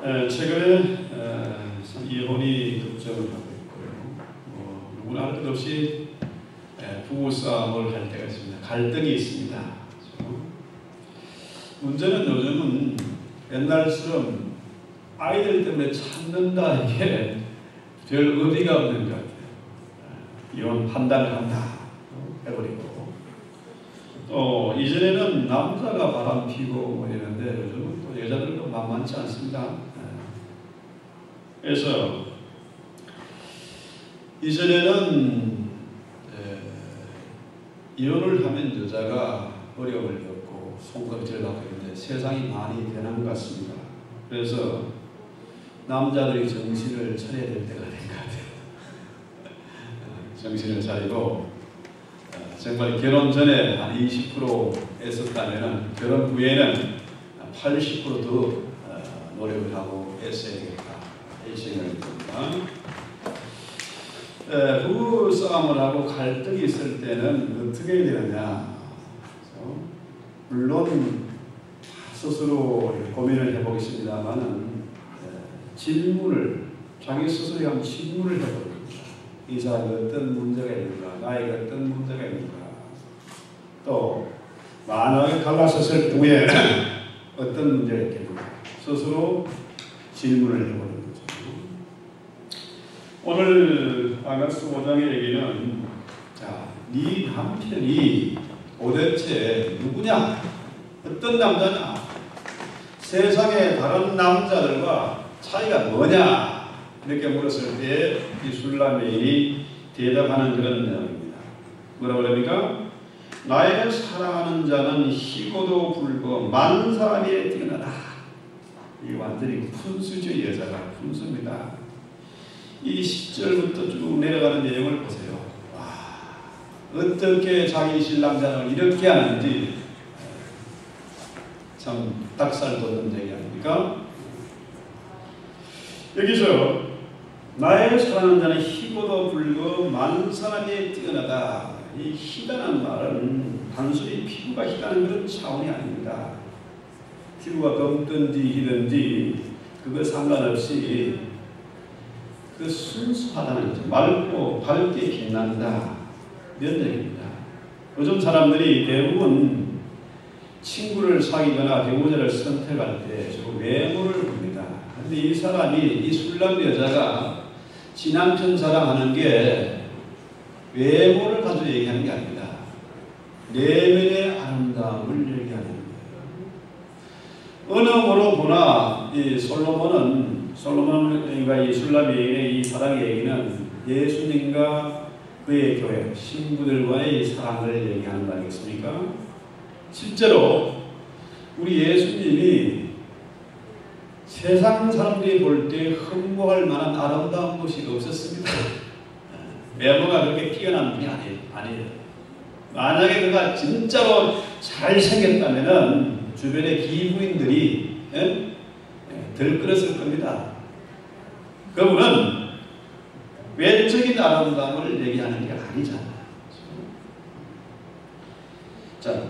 최근에 참 이혼이 급증을 하고 있고요. 누구나 할 것 없이 부부싸움을 할 때가 있습니다. 갈등이 있습니다. 그렇죠? 문제는 요즘은 옛날처럼 아이들 때문에 참는다 이게 별 의미가 없는 것 같아요. 이혼 판단을 한다 해버리고 또 이전에는 남자가 바람 피고 뭐 이랬는데 요즘은 또 여자들도 만만치 않습니다. 그래서 이전에는 이혼을 하면 여자가 어려움을 겪고 손가락질을 받고 있는데 세상이 많이 변한 것 같습니다. 그래서 남자들이 정신을 차려야 될 때가 된 것 같아요. 정신을 차리고 정말 결혼 전에 한 20% 했었다면 결혼 후에는 80% 더 노력을 하고 애써야겠다 이 생각이 듭니다. 부부 싸움을 하고 갈등이 있을 때는 어떻게 해야 되느냐. 물론 스스로 고민을 해보겠습니다만은 질문을 자기 스스로 한번 질문을 해보겠습니다. 이 사람이 어떤 문제가 있는가, 나에게 어떤 문제가 있는가, 또 만약에 갈라섰을 경우에 어떤 문제가 있겠는가 스스로 질문을 해보는 거죠. 오늘 아가스 5장의 얘기는 네 남편이 도대체 누구냐, 어떤 남자냐, 세상의 다른 남자들과 차이가 뭐냐 이렇게 물었을 때 이 술라메인이 대답하는 그런 내용입니다. 뭐라고 그럽니까? 나에게 사랑하는 자는 희고도 불고 만사에 뛰어나다. 이 완전히 푼수죠. 여자가 푼수입니다. 이 10절부터 쭉 내려가는 내용을 보세요. 와, 어떻게 자기 신랑자를 이렇게 하는지 참 닭살 돋는 얘기 아닙니까? 여기서 나의 사랑하는 자는 희고도 불고 만사에 뛰어나다. 이 희다는 말은 단순히 피부가 희다는 그런 차원이 아닙니다. 피부가 검든지 희든지 그거 상관없이 그 순수하다는 거죠. 맑고 밝게 빛난다 이런 얘기입니다. 요즘 사람들이 대부분 친구를 사귀거나 배우자를 선택할 때 주로 외모를 봅니다. 그런데 이 사람이 이 술람 여자가 지 남편 자랑하는 게 외모를 가지고 얘기하는 게 아닙니다. 내면의 아름다움을 얘기하는 거예요. 어느 모로 보나 이 솔로몬과 이 술라미의 이 사랑의 얘기는 예수님과 그의 교회 신부들과의 사랑을 얘기하는 거 아니겠습니까? 실제로 우리 예수님이 세상 사람들이 볼 때 흠모할 만한 아름다운 것이 없었습니다. 외모가 그렇게 뛰어난 분이 아니에요. 만약에 그가 진짜로 잘생겼다면 주변의 기부인들이 들끓었을 겁니다. 그분은 외적인 아름다움을 얘기하는 게 아니잖아요. 자,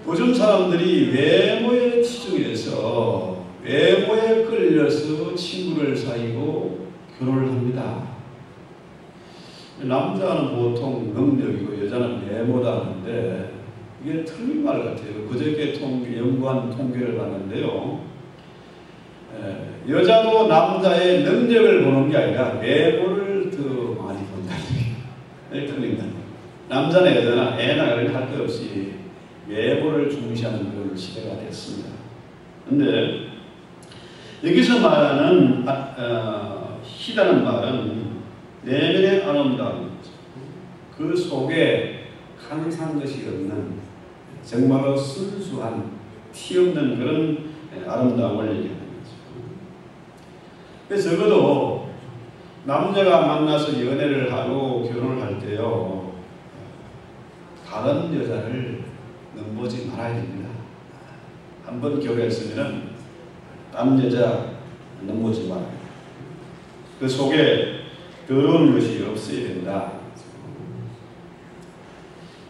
요즘 사람들이 외모에 치중해서 외모에 끌려서 친구를 사귀고 결혼을 합니다. 남자는 보통 능력이고 여자는 외모다 하는데 이게 틀린 말 같아요. 그저께 연구한 통계를 봤는데요. 여자도 남자의 능력을 보는 게 아니라 외모를 더 많이 본다는 게 틀린 거예요. 남자나 여자나 애나 그런 할 것 없이 외모를 중시하는 그런 시대가 됐습니다. 그런데 여기서 말하는 희다는 말은 내면의 아름다움, 그 속에 항상 것이 없는 정말로 순수한 티 없는 그런 아름다움을 얘기하는 거죠. 그래서 적어도 남자가 만나서 연애를 하고 결혼을 할 때요, 다른 여자를 넘보지 말아야 됩니다. 한번 결혼했으면 다른 여자 넘보지 말아요. 그 속에 더러운 것이 없어야 된다.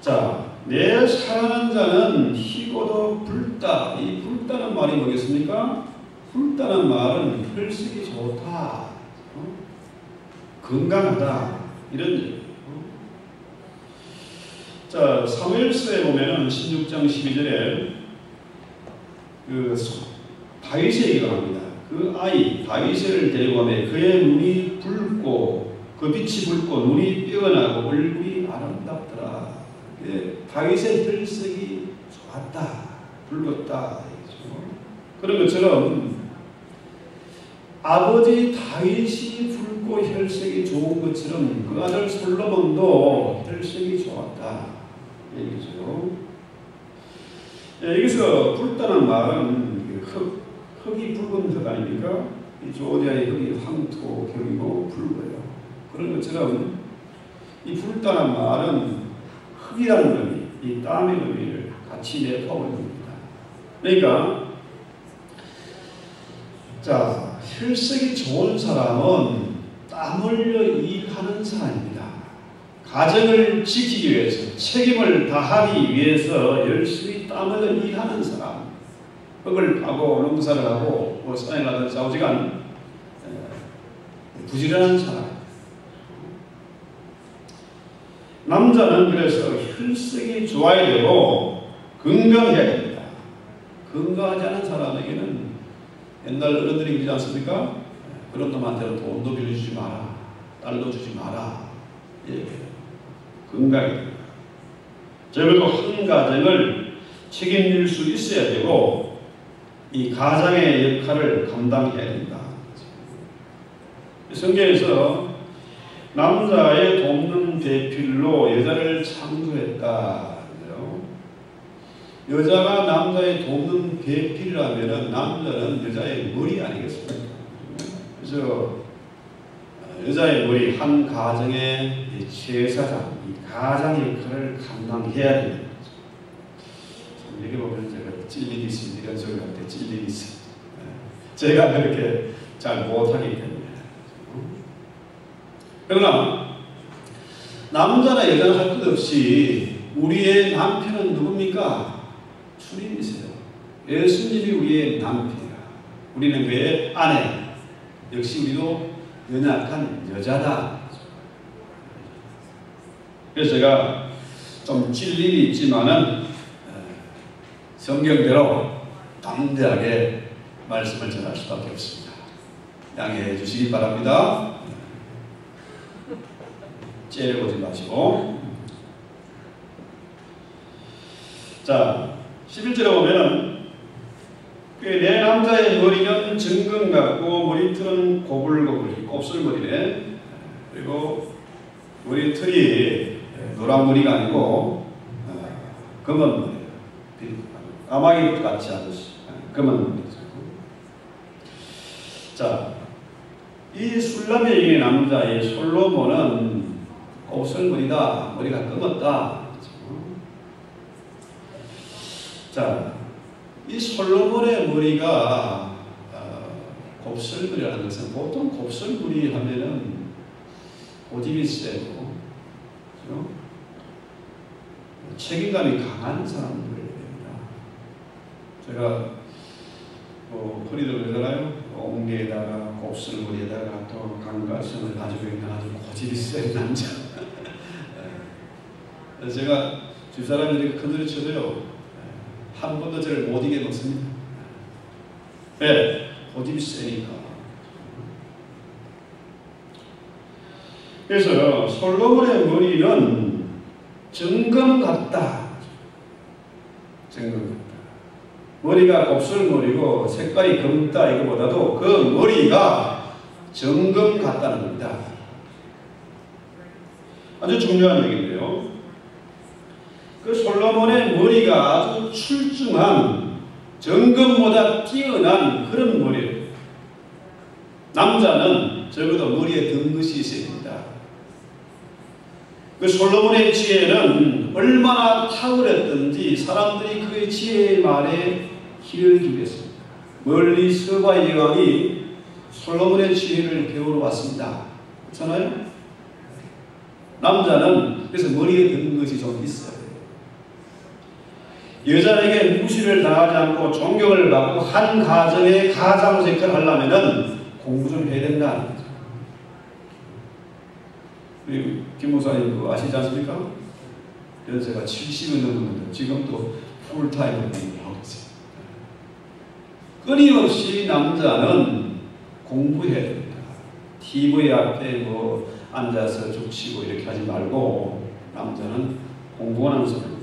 자, 내 사랑하는 자는 희고도 붉다. 이 붉다는 말이 뭐겠습니까? 붉다는 말은 혈색이 좋다, 건강하다 이런 얘기예요. 자, 사무엘서에 보면은 16장 12절에 그 다윗의 얘기가 나옵니다. 그 아이 다윗을 데리고 가면 그의 눈이 붉고 그 빛이 붉고 눈이 뛰어나고 얼굴이 아름답더라. 다윗의 혈색이 좋았다, 붉었다. 그런 것처럼 아버지 다윗이 붉고 혈색이 좋은 것처럼 그 아들 솔로몬도 혈색이 좋았다 얘기죠. 여기서 붉다는 말은 흙이 붉은 흙 아닙니까? 이 조디아의 흙이 황토 경이고 붉어요. 그런 것처럼 이 붉다는 말은 흙이라는 의미, 이 땀의 의미를 같이 내포하고 있는 겁니다. 그러니까 자, 혈색이 좋은 사람은 땀 흘려 일하는 사람입니다. 가정을 지키기 위해서, 책임을 다하기 위해서 열심히 땀 흘려 일하는 사람, 흙을 파고 농사를 하고 산에 가서 좌우지간 부지런한 사람. 남자는 그래서 혈색이 좋아야 되고 건강해야 됩니다. 건강하지 않은 사람에게는 옛날 어른들이 그러지 않습니까? 그런 놈한테는 돈도 빌려주지 마라, 딸도 주지 마라. 예, 건강해야 됩니다. 적어도 한 가정을 책임질 수 있어야 되고 이 가장의 역할을 감당해야 된다. 성경에서 남자의 돕는 배필로 여자를 창조했다. 여자가 남자의 돕는 배필이라면 남자는 여자의 머리 아니겠습니까? 그래서 여자의 머리, 한 가정의 제사장, 이 가장의 역할을 감당해야 됩니다. 여기 보면 제가 찔리기 있습니다. 이런 소리 할 때 찔리기 있습니다. 제가 그렇게 잘 못하기 때문에. 그러나 남자나 여자나 할 것 없이 우리의 남편은 누굽니까? 주님이세요. 예수님이 우리의 남편이야. 우리는 그의 아내. 역시 우리도 연약한 여자다. 그래서 제가 좀 찔림이 있지만은 성경대로 담대하게 말씀을 전할 수밖에 없습니다. 양해해 주시기 바랍니다. 째려보지 마시고. 자, 11절에 보면 내 남자의 머리는 정금 같고 머리털은 고불고불, 곱슬머리네. 그리고 머리털이 노란 머리가 아니고 검은 머리예요. 까마귀 같지 않으시 검은 머리죠. 자, 이 술람의 남자의 솔로몬은 곱슬머리다, 머리가 검었다. 자, 이 솔로몬의 머리가 곱슬머리라는 것은 보통 곱슬머리 하면은 고집이 세고 책임감이 강한 사람들입니다. 제가 허리도 그러잖아요. 옹기에다가 곱슬머리에다가 또 강가성을 가지고 있는 아주 고집이 센 남자. 제가 집사람들이 큰소리 쳐도요. 한 번도 저를 못 이겨 놓습니다. 왜? 고집이 세니까. 그래서 솔로몬의 머리는 정금 같다. 정금 같다. 머리가 곱슬머리고 색깔이 검다 이거보다도 그 머리가 정금 같다는 겁니다. 아주 중요한 얘기인데요. 그 솔로몬의 머리가 아주 출중한 정금보다 뛰어난 그런 머리예요. 남자는 적어도 머리에 든 것이 있어야 됩니다. 그 솔로몬의 지혜는 얼마나 탁월했던지 사람들이 그의 지혜의 말에 귀를 기울였습니다. 멀리 서바의 여왕이 솔로몬의 지혜를 배우러 왔습니다. 그렇잖아요? 남자는 그래서 머리에 든 것이 좀 있어요. 여자에게 무시를 당하지 않고 존경을 받고 한 가정의 가장으로서 역할을 하려면 공부 좀 해야 된다는 거죠. 우리 김 목사님 그거 아시지 않습니까? 연세가 70이 넘었는데 지금도 풀타임으로 공부하고 있어요. 끊임없이 남자는 공부해야 됩니다. TV 앞에 뭐 앉아서 죽치고 이렇게 하지 말고 남자는 공부하는 사람입니다.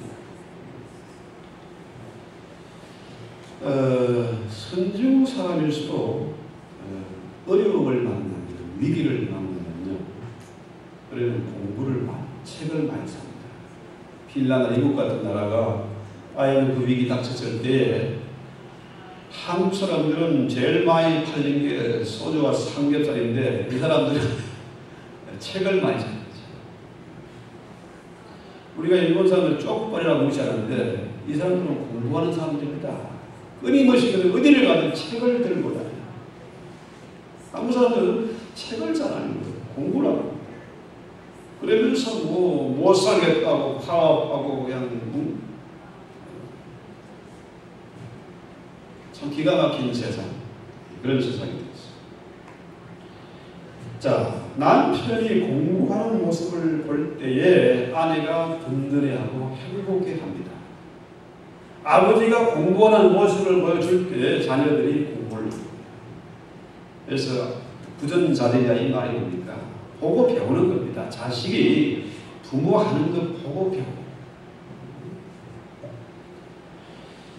선지후 사람일수록 어려움을 만나면, 위기를 만나면요, 그러면 공부를 책을 많이 삽니다. 핀란드, 미국 같은 나라가 아예 그 위기 닥쳤을 때 한국 사람들은 제일 많이 팔린 게 소주와 삼겹살인데 이 사람들은 책을 많이 삽니다. 우리가 일본 사람들 쪽발이라고 무시하는데 이 사람들은 공부하는 사람들입니다. 끊임없이 어디를 가든 책을 들고 다녀요. 한국 사람들은 책을 잘 안 읽어요. 공부를 하고. 그러면서 못 살겠다고 파업하고 그냥 참 기가 막힌 세상, 그런 세상이 되었어요. 자, 남편이 공부하는 모습을 볼 때에 아내가 든든해하고 행복해합니다. 아버지가 공부하는 모습을 보여줄 때 자녀들이 공부를 합니다. 그래서 부전자대냐 이 말이 뭡니까? 보고 배우는 겁니다. 자식이 부모 하는 거 보고 배우고.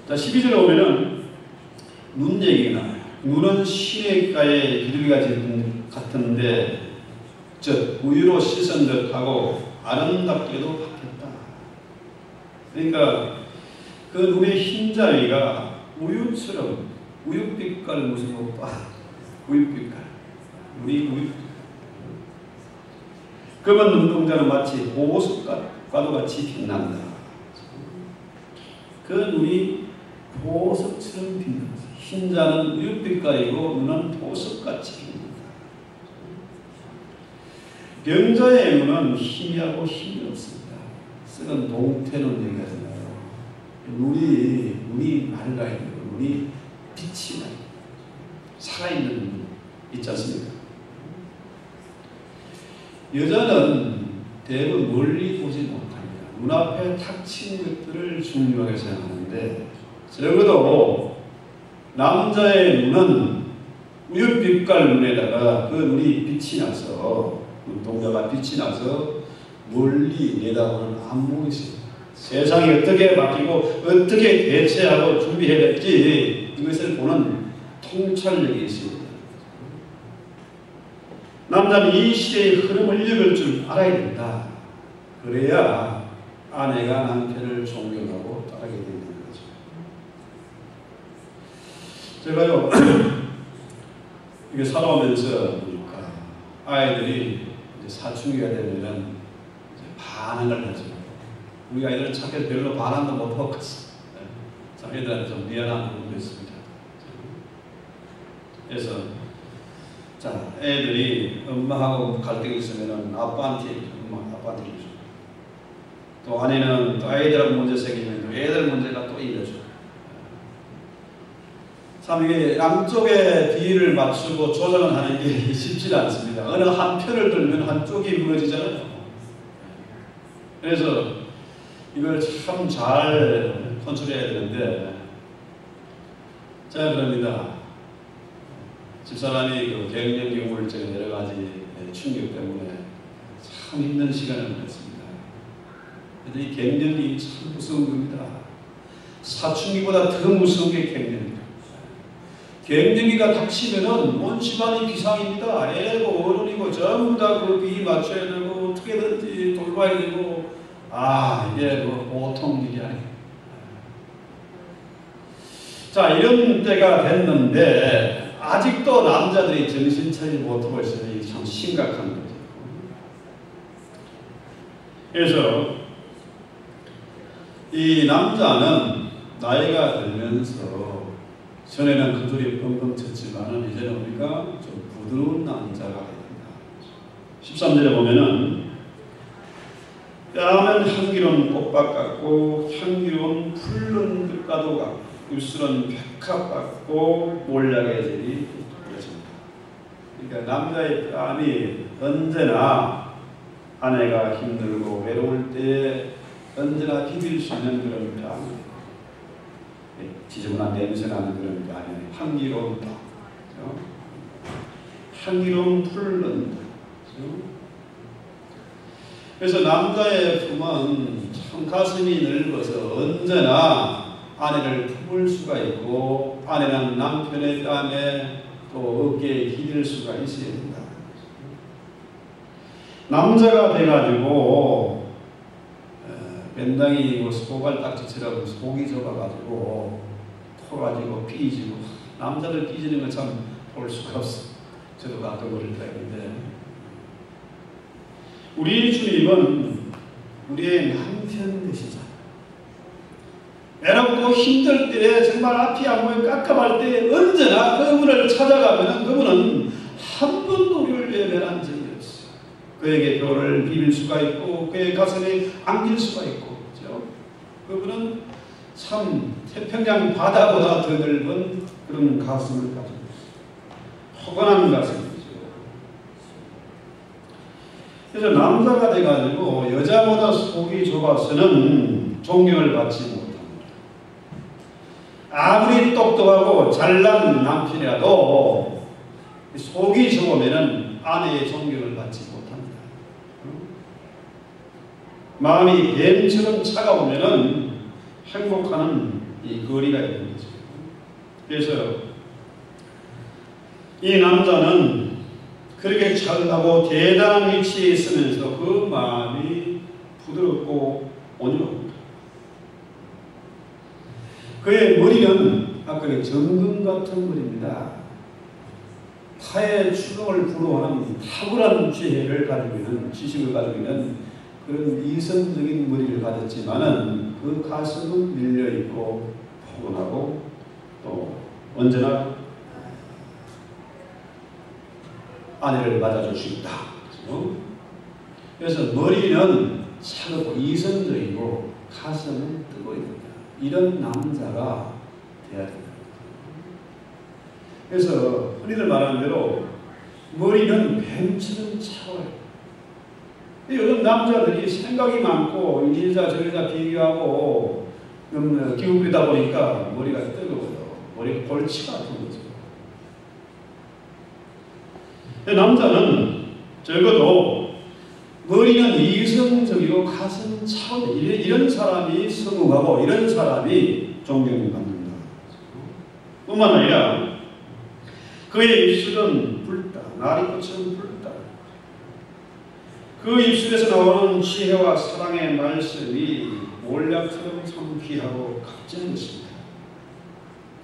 자, 12절에 오면은 눈 얘기가 나와요. 눈은 시냇가의 비둘기가 같은데 즉 우유로 씻은 듯하고 아름답게도 바뀌었다. 그러니까 그 눈의 흰자위가 우유처럼 우유빛깔 무슨 오빠 우유빛깔 우리 우유 검은 눈동자는 마치 보석과도 같이 빛난다. 그 눈이 보석처럼 빛난다. 흰자는 우유빛깔이고 눈은 보석같이 빛난다. 병자의 눈은 희미하고 힘이 없습니다. 쓰는 동태눈 얘기하잖아요. 눈이 맑아야 돼요. 눈이 빛이 나요. 살아있는 눈 있지 않습니까? 여자는 대부분 멀리 보지 못합니다. 눈앞에 닥친 것들을 중요하게 생각하는데 적어도 남자의 눈은 우유빛깔 눈에다가 그 눈이 빛이 나서 눈동자가 빛이 나서 멀리 내다보는 안목이 있습니다. 세상이 어떻게 바뀌고 어떻게 대처하고 준비해야 될지 이것을 보는 통찰력이 있습니다. 남자는 이 시대의 흐름을 읽을 줄 알아야 된다. 그래야 아내가 남편을 존경하고 따르게 되는 거죠. 제가요 이게 살아오면서 보니까 아이들이 이제 사춘기가 되면 반항을 하죠. 우리 아이들은 착해서 별로 반항도 못하고 갔어. 자기들한테 좀 미안한 부분도 있습니다. 그래서 자, 애들이 엄마하고 갈등이 있으면 아빠한테 아빠한테 이러죠. 또 아내는 또 아이들하고 문제 생기면 애들 문제가 또 이러죠. 참 이게 양쪽의 비율을 맞추고 조정을 하는 게 쉽지 않습니다. 어느 한편을 들면 한쪽이 무너지잖아요. 그래서 이걸 참 잘 컨트롤해야 되는데 자, 그럽니다. 집사람이 그 갱년기 우울증 여러 가지 충격 때문에 참 힘든 시간을 보냈습니다. 그런데 이 갱년기 참 무서운 겁니다. 사춘기보다 더 무서운 게 갱년기입니다. 갱년기가 닥치면은 온 집안이 비상입니다. 애고 어른이고 전부 다 그 비 맞춰야 되고 어떻게든지 돌봐야 되고 이게 뭐 보통 일이 아니에요. 자, 이런 때가 됐는데 아직도 남자들이 정신 차리지 못하고 있으니 참 심각한 거죠. 그래서 이 남자는 나이가 들면서 전에는 그들이 뻥뻥 쳤지만은 이제는 우리가 좀 부드러운 남자가 됩니다. 13절에 보면은 뺨은 향기로운 꽃밭 같고 향기로운 푸른 들가도 같고 입술은 백합 같고 몰약의 질이 돋보여집니다. 그러니까 남자의 뺨이 언제나 아내가 힘들고 외로울 때 언제나 비빌 수 있는 그런 뺨, 지저분한 냄새 나는 그런 뺨이 아니에요. 향기로운 뺨, 향기로운 푸른 땀. 그래서 남자의 품은 참 가슴이 넓어서 언제나 아내를 품을 수가 있고 아내는 남편의 뺨에 또 어깨에 기댈 수가 있어야 된다. 남자가 돼가지고 맨당이 소갈딱지처럼 속이 좁아가지고 토가지고 삐지고 남자들 삐지는 건 참 볼 수가 없어. 저도 가끔 어릴 때 했는데 우리 주님은 우리의 남편 되시잖아. 외롭고 힘들 때 정말 앞이 안 보이고 깝깝할 때 언제나 그분을 찾아가면 그분은 한 번도 우리를 외면한 적이 없어요. 그에게 뼈를 비빌 수가 있고 그의 가슴에 안길 수가 있고 그렇죠? 그분은 참 태평양 바다보다 더 넓은 그런 가슴을 가지고 있어요. 포근한 가슴이죠. 그래서 남자가 돼가지고 여자보다 속이 좁아서는 존경을 받지 못합니다. 아무리 똑똑하고 잘난 남편이라도 속이 좁으면 아내의 존경을 받지 못합니다. 마음이 뱀처럼 차가우면 행복하는 이 거리가 있는 거죠. 그래서 이 남자는 그렇게 잘나고 대단한 위치에 있으면서 그 마음이 부드럽고 온유합니다. 그의 머리는 아까 정금 같은 머리입니다. 타의 추궁을 불허하는 탁월한 지혜를 가지고 있는 지식을 가지고 있는 그런 이성적인 머리를 가졌지만은 그 가슴은 밀려있고 포근하고 또 언제나 아내를 맞아줄 수 있다. 그래서 머리는 차갑고 이성적이고 가슴은 뜨거워집니다. 이런 남자가 돼야 됩니다. 그래서 흔히들 말하는 대로 머리는 뱀처럼 차가워요. 요즘 남자들이 생각이 많고 이 여자 저 여자 비교하고 기웃거리다 보니까 머리가 뜨거워요. 머리가 골치 같은 거죠. 남자는 적어도 머리는 이성적이고 가슴은 차오르 이런 사람이 성공하고 이런 사람이 존경받는다. 뿐만 아니라 그의 입술은 붉다. 나리꽃처럼 붉다. 그 입술에서 나오는 지혜와 사랑의 말씀이 몰약처럼 참 귀하고 값지는 것입니다.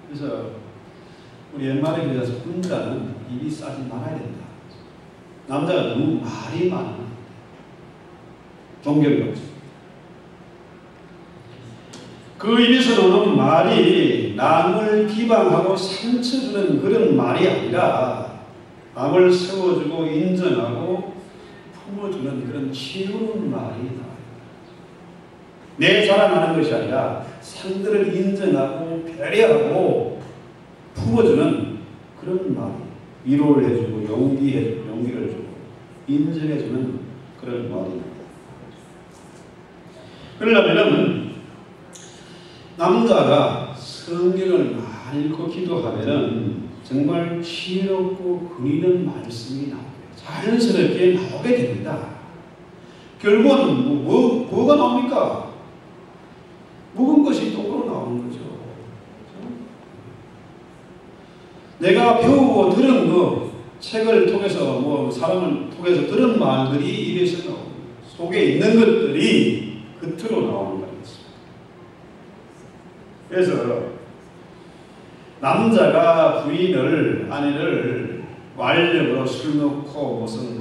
그래서 우리 옛말에 그래서 군자는 입이 싸지 말아야 된다. 남자가 너무 말이 많아. 존경이 없어. 그 입에서 나오는 말이 남을 비방하고 상처주는 그런 말이 아니라 남을 세워주고 인정하고 품어주는 그런 지혜로운 말이 나와요. 내 자랑하는 것이 아니라 상대를 인정하고 배려하고 품어주는 그런 말이 위로를 해주고 용기를 주고 인정해주는 그런 말입니다. 그러려면 남자가 성경을 많이 읽고 기도하면 정말 지혜롭고 그리는 말씀이 나옵니다. 자연스럽게 나오게 됩니다. 결국은 뭐가 나옵니까? 묵은 것이 똑으로 나오는 거죠. 내가 배우고 들은 거, 책을 통해서 사람을 통해서 들은 말들이 입에서 나옵니다. 속에 있는 것들이 겉으로 나오는 거입니다. 그래서 남자가 아내를 완력으로 술 넣고 무슨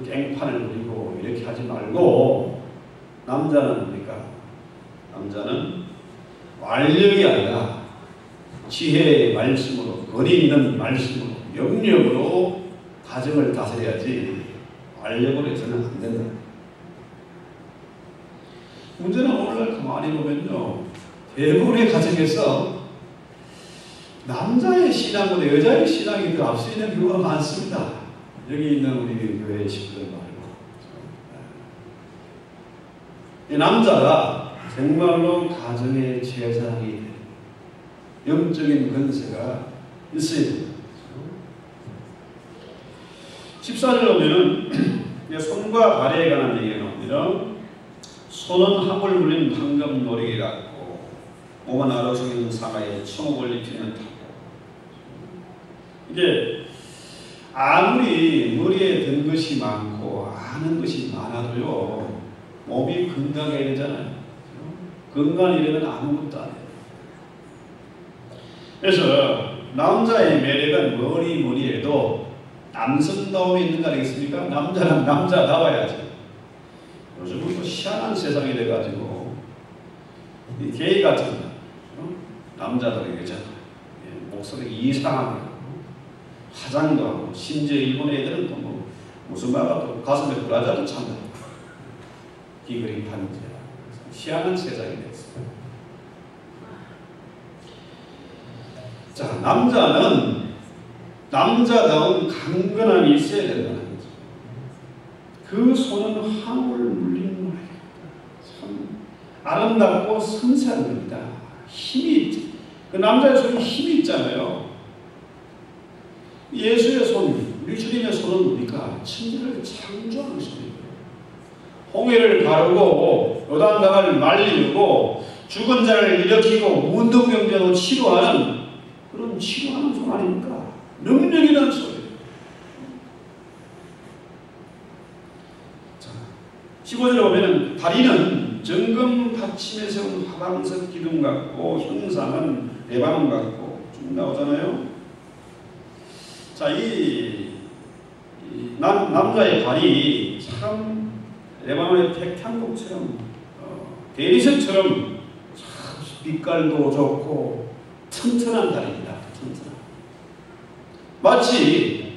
깽판을 부리고 이렇게 하지 말고 남자는 뭡니까? 남자는 완력이 아니라 지혜의 말씀으로 거리 있는 말씀으로 영력으로 가정을 다스려야지 완력으로 해서는 안 된다. 문제는 오늘날 가만히 보면요, 대부분의 가정에서 남자의 신앙보다 여자의 신앙이 더 앞서 있는 경우가 많습니다. 여기 있는 우리 교회 식구들 말고. 이 남자가 정말로 가정의 제사장이 되는 영적인 권세가 있어야 됩니다. 14절 보면은 손과 발에 관한 얘기가 나옵니다. 손은 함을 물린 황금 노리개 같고 몸은 아로송이는 사마에 청옥을 입히는 타고. 이게 아무리 머리에 든 것이 많고 아는 것이 많아도요, 몸이 건강해야 되잖아요. 건강이라면 아무것도 안 해요. 그래서 남자의 매력은 머리에도 남성다움이 있는 거 아니겠습니까? 남자는 남자다워야지. 요즘은 또 희한한 세상이 돼가지고 게이 같은 남자들이 그잖아요. 목소리 이상하게 화장도 하고, 심지어 일본 애들은 또 뭐 무슨 말가 또 가슴에 브라자도 찬다. 기그리 판지. 희한한 세상이 됐어요. 자, 남자는 남자다운 강건함이 있어야 된다는 거죠. 그 손은 황홀 물린 노래. 참 아름답고 섬세한 겁니다. 힘이 있지. 그 남자의 손이 힘이 있잖아요. 예수의 손, 우리 주님의 손은 뭡니까? 천지를 창조하는 손이에요. 홍해를 가르고 요단강을 말리고 죽은 자를 일으키고 문둥병자도 치료하는 그런 치료하는 손 아닙니까? 능력 있는 손이에요. 자, 15절에 보면 다리는 정금 받침에 세운 화방석 기둥 같고 형상은 레바논 같고 쭉 나오잖아요. 자, 남자의 발이 참 레바논의 백향목처럼 대리석처럼 참 빛깔도 좋고 튼튼한 다리입니다. 튼튼한. 마치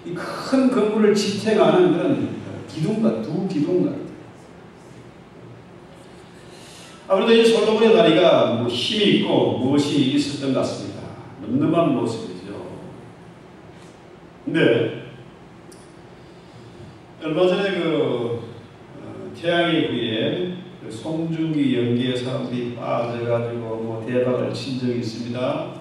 이 큰 건물을 지탱하는 그런 기둥과 두 기둥 같아요. 아무래도 이 솔로몬의 다리가 뭐 힘이 있고 무엇이 있었던 것 같습니다. 늠름한 모습이죠. 근데 얼마 전에 태양의 구에 송중기 연기에 사람들이 빠져가지고 뭐 대박을 친 적이 있습니다.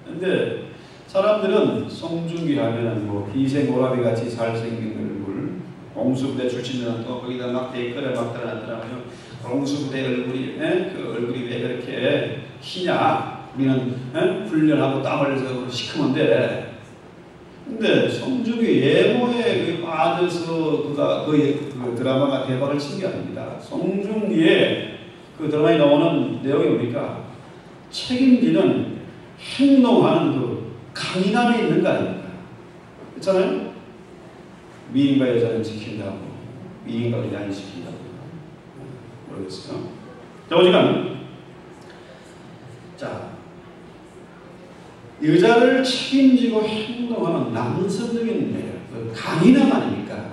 근데 사람들은 송중기 하면은 뭐 비생오라비 같이 잘생긴 얼굴, 공수부대 출신들은 또 거기다 막 댓글을 막 달아놨더라고요. 공수부대 얼굴이, 그 얼굴이 왜 그렇게 희냐? 우리는 훈련하고 땀을 시커먼데. 근데 송중기 외모에 빠져서 그 드라마가 대박을 친 게 아닙니다. 송중기의 그 드라마에 나오는 내용이 뭡니까? 책임지는 행동하는 그 강인함이 있는 거 아닙니까? 그렇잖아요? 미인과 여자는 지킨다고, 미인과 여자는 지킨다고. 모르겠어요. 자, 오지간 자, 여자를 책임지고 행동하는 남성적인 매력, 그 강인함 아닙니까?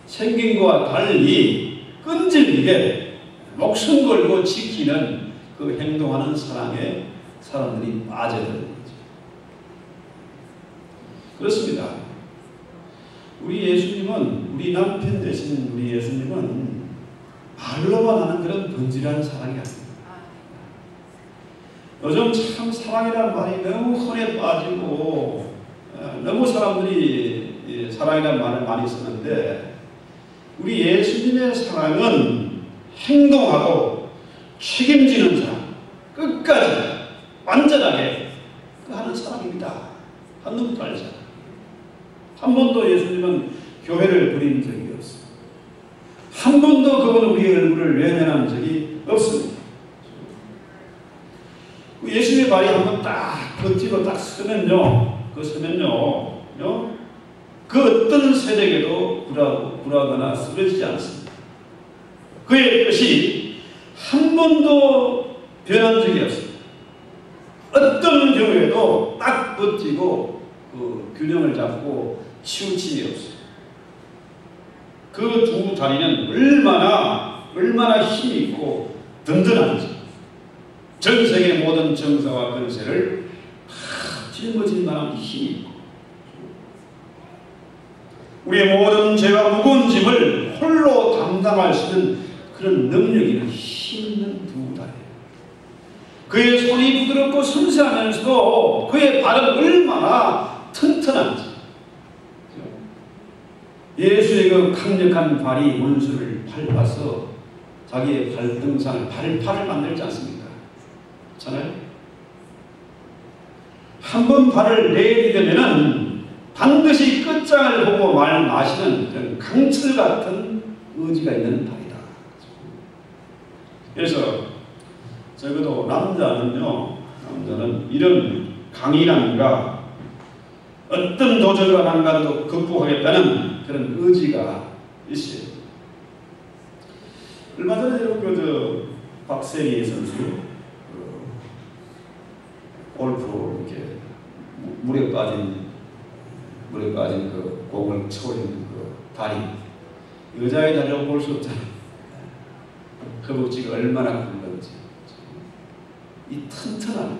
생긴 것과 달리 끈질기게 목숨 걸고 지키는 그 행동하는 사랑에 사람들이 빠져드는 거죠. 그렇습니다. 우리 예수님은, 우리 남편 되신 우리 예수님은 말로만 하는 그런 번질한 사랑이 아닙니다. 요즘 참 사랑이라는 말이 너무 흔해 빠지고 너무 사람들이 사랑이라는 말을 많이 쓰는데, 우리 예수님의 사랑은 행동하고 책임지는 사랑, 끝까지 완전하게 하는 사랑입니다. 한눈 팔자. 한 번도 예수님은 교회를 부린 적이 없습니다. 한 번도 그분은 우리의 얼굴을 외면한 적이 없습니다. 예수님의 발이 한번 딱 걷지고 딱 서면요, 그 어떤 세력에도 굴하거나 쓰러지지 않습니다. 그의 뜻이 한 번도 변한 적이 없습니다. 어떤 경우에도 딱 버티고 그 균형을 잡고 치우침이 없어요. 그 두 다리는 얼마나 얼마나 힘이 있고 든든한지, 전 세계 모든 정사와 권세를 다 짊어질 만한 힘이 있고, 우리의 모든 죄와 무거운 짐을 홀로 담당할 수 있는 그런 능력 있는 힘 있는 두 다리. 그의 손이 부드럽고 섬세하면서도 그의 발은 얼마나 튼튼한지. 예수의 그 강력한 발이 원수를 밟아서 자기의 발등상을, 발판을 만들지 않습니까? 그렇잖아요? 한 번 발을 내디디면은 반드시 끝장을 보고 말 마시는 그런 강철 같은 의지가 있는 발이다. 그래서 적어도 남자는 이런 강인함과 어떤 도전과 난관도 극복하겠다는 그런 의지가 있어요. 얼마 전에 여러분 박세리 선수 골프 이렇게 물에 빠진 그 공을 쳐올리는 그 다리, 여자의 다리라고 볼 수 없잖아요. 허벅지가 얼마나 굵은지. 이 튼튼한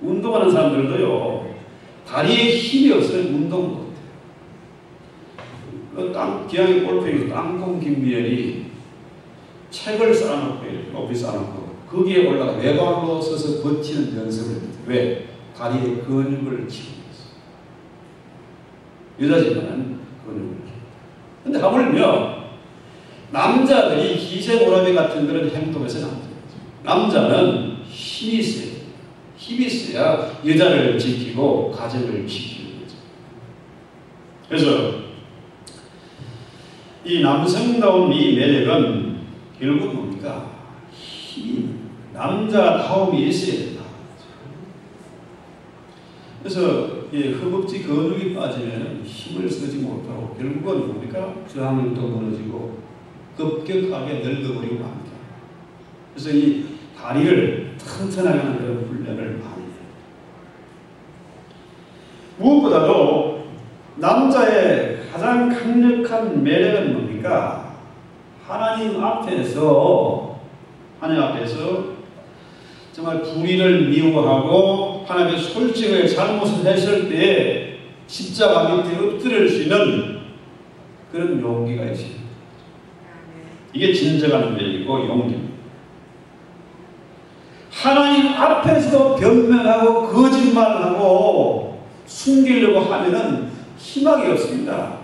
운동하는 사람들도요, 다리에 힘이 없으면 운동 못해요. 기왕에 골프에 땅콩 김미연이 책을 쌓아놓고, 높이 쌓아놓고 거기에 올라가 외발로 서서 버티는 연습을 해요. 왜? 다리에 근육을 키우고 있어요. 여자지만은 근육을 키우고. 근데 하물며 남자들이 기생오라비 같은 그런 행동에서 남자는 힘이 있어요. 힘이 있어야 여자를 지키고 가정을 지키는 거죠. 그래서 이 남성다운 이 매력은 결국 뭡니까? 힘이, 남자다움이 있어야 된다. 그래서 이 허벅지 근육이 빠지면 힘을 쓰지 못하고 결국은 뭡니까? 저항력도 무너지고 급격하게 늙어버리고 합니다. 그래서 이 다리를 튼튼하게 하는 그런 훈련을 많이 해요. 무엇보다도 남자의 가장 강력한 매력은 뭡니까? 하나님 앞에서 정말 불의를 미워하고 하나님의 솔직하게 잘못을 했을 때 십자가 밑에 엎드릴 수 있는 그런 용기가 있습니다. 이게 진정한 매력이고 용기입니다. 하나님 앞에서도 변명하고 거짓말하고 숨기려고 하면은 희망이 없습니다.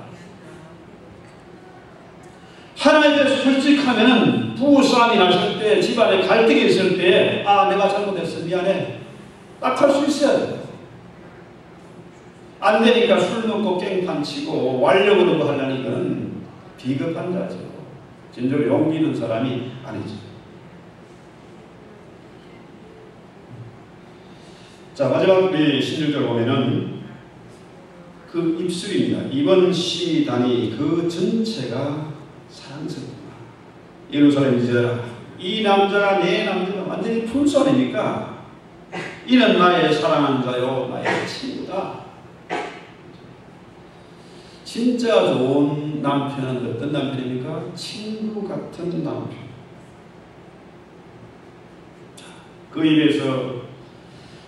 하나님께 솔직하면은 부부싸움이 났을 때, 집안에 갈등이 있을 때, 아, 내가 잘못했어, 미안해, 딱 할 수 있어야 돼요. 안 되니까 술 먹고 깽판 치고 완력으로 하려는 건 비겁한 자죠. 진짜로 용기 있는 사람이 아니죠. 자, 마지막 우리 16절 보면은 그 입술입니다. 이번 시단이 그 전체가 사랑스럽구나. 예루살렘 이제라, 이 남자가 내 남자가 완전히 풀수 아닙니까? 이는 나의 사랑하는 자요, 나의 친구다. 진짜 좋은 남편은 어떤 남편입니까? 친구 같은 남편. 그 입에서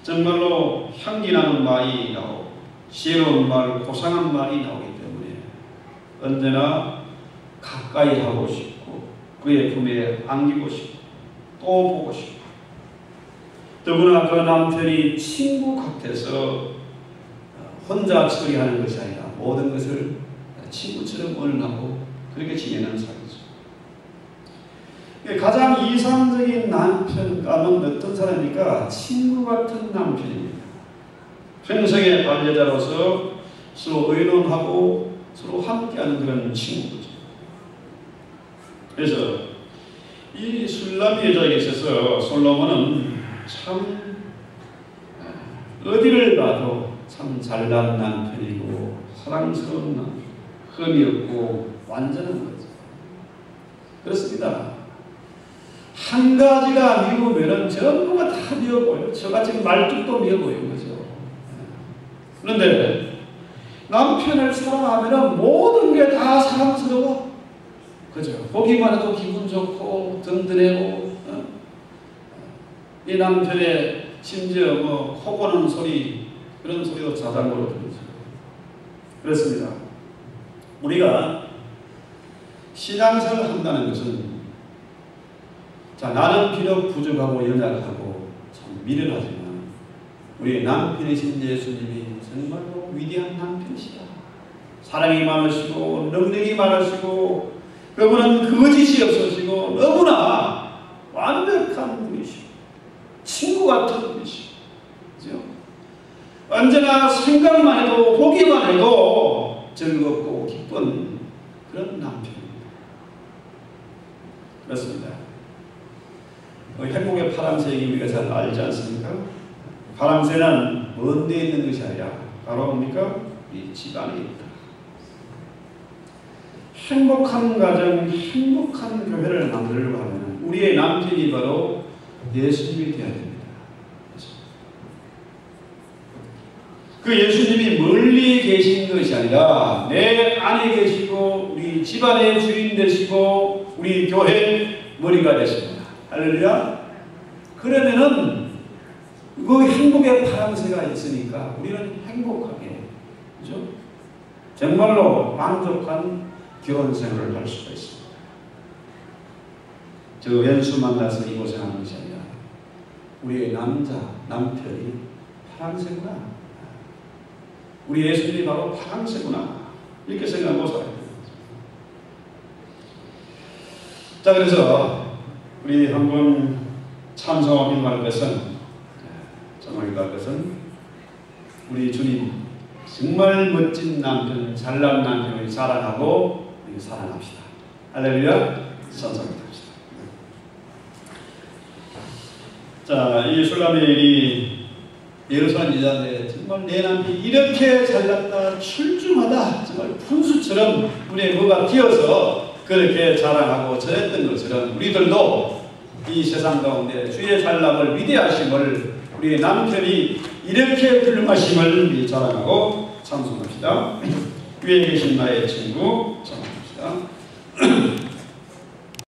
정말로 향기나는 말이 나오고 지혜로운 말, 고상한 말이 나오기 때문에 언제나 가까이 하고 싶고 그의 품에 안기고 싶고 또 보고 싶고, 더구나 그 남편이 친구 같아서 혼자 처리하는 것이 아니라 모든 것을 친구처럼 언하고 그렇게 지내는 사람이죠. 가장 이상적인 남편감은 어떤 사람입니까? 친구 같은 남편입니다. 평생의 반려자로서 서로 의논하고 서로 함께하는 그런 친구죠. 그래서 이 술람 여자에게 있어서 솔로몬은 참 어디를 봐도 참 잘난 남편이고 사랑스러운 남편, 흠이 없고 완전한 거죠. 그렇습니다. 한 가지가 미우면 전부가 다 미워 보여요. 저같이 말뚝도 미워 보이는 거죠. 그런데 남편을 사랑하면 모든 게 다 사랑스러워. 그죠? 보기만 해도 기분 좋고 든든하고 이 남편의 심지어 뭐 코 고는 소리 그런 소리도 자장으로 들리죠. 그렇습니다. 우리가 신앙생활을 한다는 것은 자 나는 비록 부족하고 연약하고 참 미련하지만 우리 남편이신 예수님이 정말로 위대한 남편이시다. 사랑이 많으시고 능력이 많으시고 그분은 거짓이 없으시고 너무나 완벽한 분이시고 친구 같은 분이시고 그죠? 언제나 생각만 해도 보기만 해도 즐겁고 기쁜 그런 남편입니다. 그렇습니다. 행복의 파랑새이 우리가 잘 알지 않습니까? 파랑새는 먼 데 있는 것이 아니라 바로 뭡니까? 이 집안에 있다. 행복한 가정, 행복한 교회를 만들려고 하면 우리의 남편이 바로 예수님이 되어야 됩니다. 그 예수님이 멀리 계신 것이 아니라 내 안에 계시고 우리 집안의 주인 되시고 우리 교회 머리가 되십니다. 할렐루야. 그러면은 그 행복의 파랑새가 있으니까 우리는 행복하게 그죠? 정말로 만족한 결혼 생활을 할 수가 있습니다. 저 왼수 만나서 이 고생하는 것이 아니라 우리의 남편이 파랑새구나. 우리 예수님이 바로 파랑새구나. 이렇게 생각하고 살아야 됩니다. 자, 그래서 우리 한번 찬송하기 말 것은 우리 주님 정말 멋진 남편, 잘난 남편을 사랑하고 사랑합시다. 할렐루야. 찬송합니다. 자, 이 술라멜이 예루살렘 여자인데 정말 내 남편이 이렇게 잘났다, 출중하다, 정말 분수처럼 우리의 뭐가 튀어서 그렇게 자랑하고 저랬던 것처럼 우리들도 이 세상 가운데 주의 잘남을 위대하심을 우리 남편이 이렇게 훌륭하심을 자랑하고 찬송합시다. 위에 계신 나의 친구 찬송합시다.